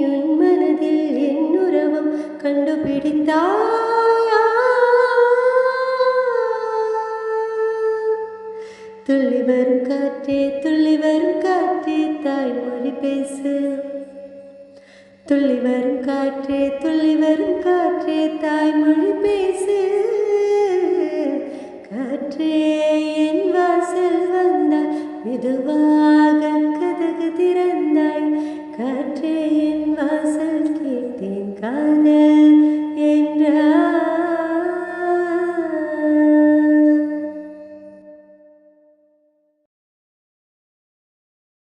உன் மனதில் என் உறவும் கண்டுபிடித்தாயா? துள்ளி வரும் காற்றே துள்ளி வரும் காற்றே தாய்மொழி பேசு. துள்ளி வரும் காற்றே துள்ளி வரும் காற்றே தாய்மொழி பேசு. காற்றே என் வாசல் வந்தாய், மெதுவாக கதவு திறந்தாய். காற்றே என் வாசல் கேட்டேன், காதல்